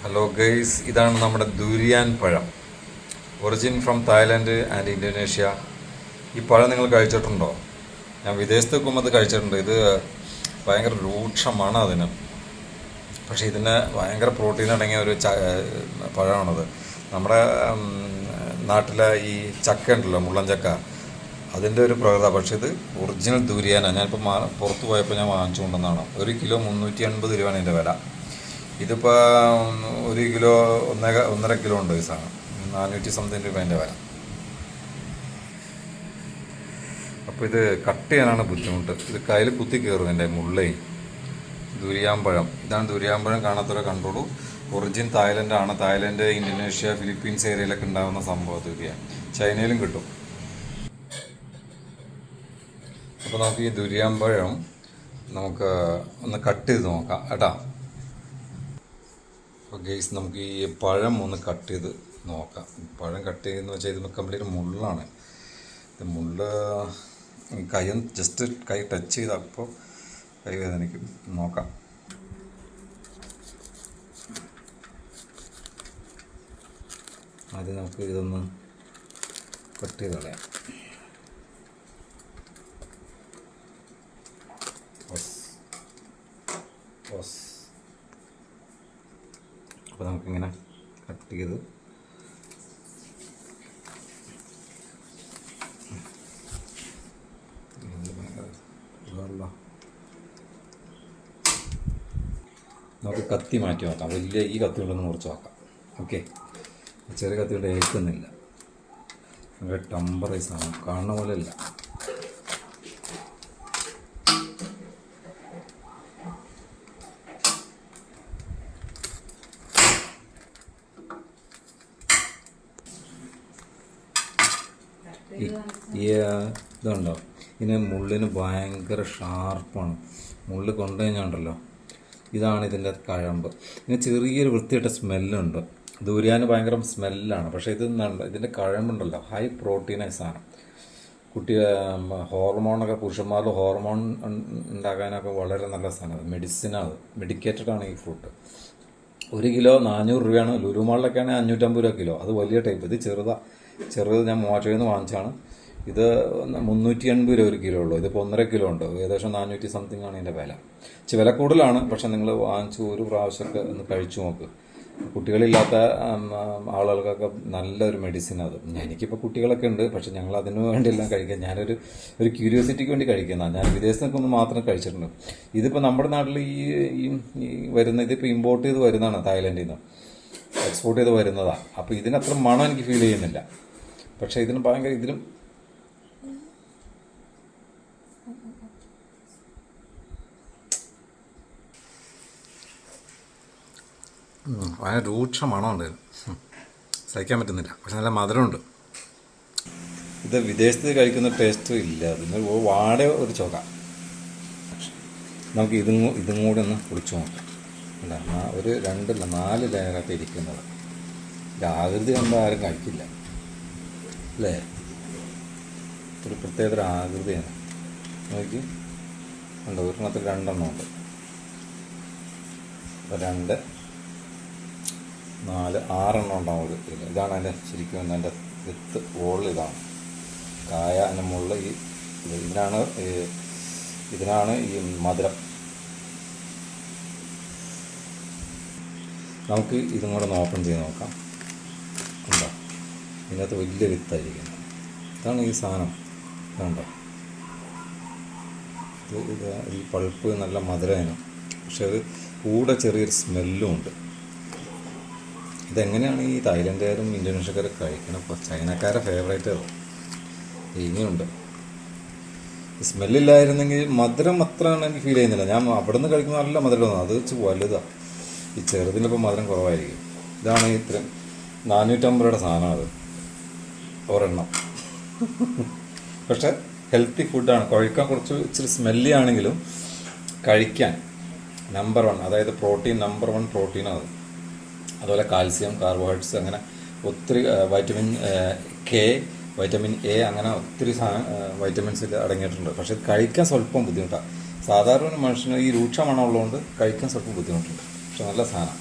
Hello guys, ഇതാണ് നമ്മുടെ durian പഴം. Origin from Thailand and Indonesia. ഈ പഴം നിങ്ങൾ കഴിച്ചിട്ടുണ്ടോ? ഞാൻ വിദേശത്ത് നിൽക്കുമ്പോൾ അത് കഴിച്ചിട്ടുണ്ട്. ഇത് ഭയങ്കര രൂക്ഷമാണ് അതിന്. പക്ഷേ ഇതിന് ഭയങ്കര പ്രോട്ടീൻ അടങ്ങിയ ഒരു പഴമാണത്. നമ്മുടെ നാട്ടിലെ ഈ ചക്ക ഉണ്ടല്ലോ, മുള്ളൻ ചക്ക, അതിൻ്റെ ഒരു പ്രകൃത. പക്ഷേ ഇത് ഒറിജിനൽ ദുരിയാനാണ്. ഞാനിപ്പോൾ പുറത്ത് പോയപ്പോൾ ഞാൻ വാങ്ങിച്ചു കൊണ്ടുവന്നതാണ്. 1 കിലോ 350 രൂപയാണ് ഇതിൻ്റെ വില. ഇതിപ്പോൾ 1 കിലോ 1.5 കിലോ ഉണ്ട് ഈ സാധനം. 400 സംതിങ് രൂപേൻ്റെ വില. അപ്പോൾ ഇത് കട്ട് ചെയ്യാനാണ് ബുദ്ധിമുട്ട്. ഇത് കയ്യിൽ കുത്തി കയറും എൻ്റെ മുള്ളേ. ദുരിയാമ്പഴം, ഇതാണ് ദുരിയാമ്പഴം. കാണാത്തവരെ കണ്ടോളൂ. ഒറിജിൻ തായ്ലൻഡാണ്. തായ്ലൻഡ്, ഇന്തോനേഷ്യ, ഫിലിപ്പീൻസ് ഏരിയയിലൊക്കെ ഉണ്ടാകുന്ന സംഭവം ദുരിയാൻ. ചൈനയിലും കിട്ടും. അപ്പോൾ നമുക്ക് ഈ ദുരിയാമ്പഴം നമുക്ക് ഒന്ന് കട്ട് ചെയ്ത് നോക്കാം കേട്ടോ. അപ്പോൾ ഗെയ്സ്, നമുക്ക് ഈ പഴം ഒന്ന് കട്ട് ചെയ്ത് നോക്കാം. പഴം കട്ട് ചെയ്തെന്ന് വെച്ചാൽ ഇതിന് കംപ്ലീറ്റ് മുള്ളാണ്. ഇത് മുള്ള് കൈ ജസ്റ്റ് കൈ ടച്ച് ചെയ്തപ്പോൾ കൈ വേദനിക്കും. നോക്കാം. ആദ്യം നമുക്ക് ഇതൊന്ന് കട്ട് ചെയ്ത് കളയാം. അപ്പോൾ നമുക്കിങ്ങനെ കട്ട് ചെയ്ത് നമുക്ക് കത്തി മാറ്റി നോക്കാം. വലിയ ഈ കത്തി കൊണ്ടൊന്ന് മുറിച്ച് നോക്കാം. ഓക്കെ, ചെറിയ കത്തി കൊണ്ട് ഏൽക്കുന്നില്ല. നല്ല ടെമ്പറൈസാണ്, കാണുന്ന പോലെ അല്ല. ഇതുണ്ടോ, ഇതിന് മുള്ളിന് ഭയങ്കര ഷാർപ്പാണ്. മുള്ള് കൊണ്ടു കഴിഞ്ഞാണ്ടല്ലോ, ഇതാണ് ഇതിൻ്റെ കഴമ്പ്. ഇതിന് ചെറിയൊരു വൃത്തിയായിട്ട സ്മെല്ലുണ്ട്. ദുരിയാന് ഭയങ്കര സ്മെല്ലാണ്. പക്ഷേ ഇതിൻ്റെ കഴമ്പുണ്ടല്ലോ, ഹൈ പ്രോട്ടീനൈസ് ആണ്. ഹോർമോണൊക്കെ, പുരുഷന്മാരിൽ ഹോർമോൺ ഉണ്ടാകാനൊക്കെ വളരെ നല്ല സാധനമാണ്. മെഡിസിനാണ്, മെഡിക്കേറ്റഡ് ആണ് ഈ ഫ്രൂട്ട്. 1 കിലോ 400 രൂപയാണ്. ലുലു മാളിലൊക്കെയാണ് 550 രൂപ കിലോ. അത് വലിയ ടൈപ്പ്. ഇത് ചെറുത് ഞാൻ മൂവാറ്റുപുഴയിൽ നിന്ന് വാങ്ങിച്ചാണ്. ഇത് 380 രൂപ 1 കിലോ ഉള്ളൂ. ഇതിപ്പോൾ 1.5 കിലോ ഉണ്ട്. ഏകദേശം 400 സംതിങ് ആണ് ഇതിൻ്റെ വില. വില കൂടുതലാണ്. പക്ഷെ നിങ്ങൾ വാങ്ങിച്ച് ഒരു പ്രാവശ്യമൊക്കെ ഒന്ന് കഴിച്ചു നോക്ക്. കുട്ടികളില്ലാത്ത ആളുകൾക്കൊക്കെ നല്ലൊരു മെഡിസിൻ അത്. എനിക്കിപ്പോൾ കുട്ടികളൊക്കെ ഉണ്ട്, പക്ഷെ ഞങ്ങൾ അതിനു വേണ്ടിയെല്ലാം കഴിക്കാം. ഞാനൊരു ക്യൂരിയോസിറ്റിക്ക് വേണ്ടി കഴിക്കുന്നതാണ്. ഞാൻ വിദേശത്ത് നിൽക്കുമ്പോൾ മാത്രം കഴിച്ചിട്ടുണ്ട്. ഇതിപ്പോൾ നമ്മുടെ നാട്ടിൽ ഈ വരുന്ന, ഇതിപ്പോൾ ഇമ്പോർട്ട് ചെയ്ത് വരുന്നതാണ് തായ്ലൻഡിൽ നിന്ന്. എക്സ്പോർട്ട് ചെയ്ത് വരുന്നതാണ്. അപ്പോൾ ഇതിനത്ര മണം എനിക്ക് ഫീൽ ചെയ്യുന്നില്ല. പക്ഷേ ഇതിന് ഭയങ്കര, ഇതിനും ഭയങ്കര രൂക്ഷ മണമുണ്ട്. സഹിക്കാൻ പറ്റുന്നില്ല. പക്ഷെ നല്ല മധുരമുണ്ട്. ഇത് വിദേശത്ത് കഴിക്കുന്ന ടേസ്റ്റും ഇല്ല. അതിന് വാട ഒരു ചുക. നമുക്ക് ഇതും കൂടി ഒന്ന് പൊളിച്ചു നോക്കാം. അല്ല, ഒരു 4 ലെയറൊക്കെ ഇരിക്കുന്നത്. ആകൃതി കണ്ടാൽ ആരും കഴിക്കില്ല അല്ലേ? ഒരു പ്രത്യേക ആകൃതിയാണ്. നോക്കി ഉണ്ട്, ഒരെണ്ണത്തിൽ 2 എണ്ണം ഉണ്ട്. അപ്പോൾ 2, 4, 6 എണ്ണം ഉണ്ടാവും. ഇതാണ് അതിൻ്റെ ശരിക്കും അതിൻ്റെ വിത്ത് വോളിൽ. ഇതാണ് കായ. അതിൻ്റെ മുകളിൽ ഇതിനാണ് ഈ മധുരം. നമുക്ക് ഇതും കൂടെ ഒന്ന് ഓപ്പൺ ചെയ്ത് നോക്കാം. ഉണ്ടോ, ഇതിനകത്ത് വലിയ വിത്തായിരിക്കുന്നത്. ഇതാണ് ഈ സാധനം. ഇതുണ്ടോ, ഈ പൾപ്പ് നല്ല മധുരമാണ്. പക്ഷെ അത് കൂടെ ചെറിയൊരു സ്മെല്ലും ഉണ്ട്. ഇതെങ്ങനെയാണ് ഈ തായ്ലൻഡുകാരും ഇന്തോനേഷ്യക്കാരും കഴിക്കണം? ഇപ്പോൾ ചൈനക്കാരെ ഫേവറേറ്റ് ഇനിയുണ്ട്. സ്മെല്ലില്ലായിരുന്നെങ്കിൽ മധുരം അത്ര എനിക്ക് ഫീൽ ചെയ്യുന്നില്ല. ഞാൻ അവിടെ നിന്ന് കഴിക്കുമ്പോൾ നല്ല മധുരം തോന്നുന്നു. അത് വലുതാണ്. ഈ ചെറുതിനിപ്പോൾ മധുരം കുറവായിരിക്കും. ഇതാണ് ഇത്രയും 450 രൂപയുടെ സാധനം. അത് ഒരെണ്ണം. പക്ഷെ ഹെൽത്തി ഫുഡാണ്. കഴിക്കാൻ കുറച്ച് ഇച്ചിരി സ്മെല്ലി ആണെങ്കിലും കഴിക്കാൻ നമ്പർ 1, അതായത് പ്രോട്ടീൻ നമ്പർ 1 പ്രോട്ടീനാണ് അത്. അതുപോലെ കാൽസ്യം, കാർബോഹൈഡ്രേറ്റ്സ്, അങ്ങനെ ഒത്തിരി വൈറ്റമിൻ കെ, വൈറ്റമിൻ എ, അങ്ങനെ ഒത്തിരി വൈറ്റമിൻസിൽ അടങ്ങിയിട്ടുണ്ട്. പക്ഷെ കഴിക്കാൻ സ്വല്പം ബുദ്ധിമുട്ടാണ്. സാധാരണ മനുഷ്യന് ഈ രൂക്ഷ മണമുള്ളതുകൊണ്ട് കഴിക്കാൻ സ്വല്പം ബുദ്ധിമുട്ടുണ്ട്. പക്ഷെ നല്ല സാധനം.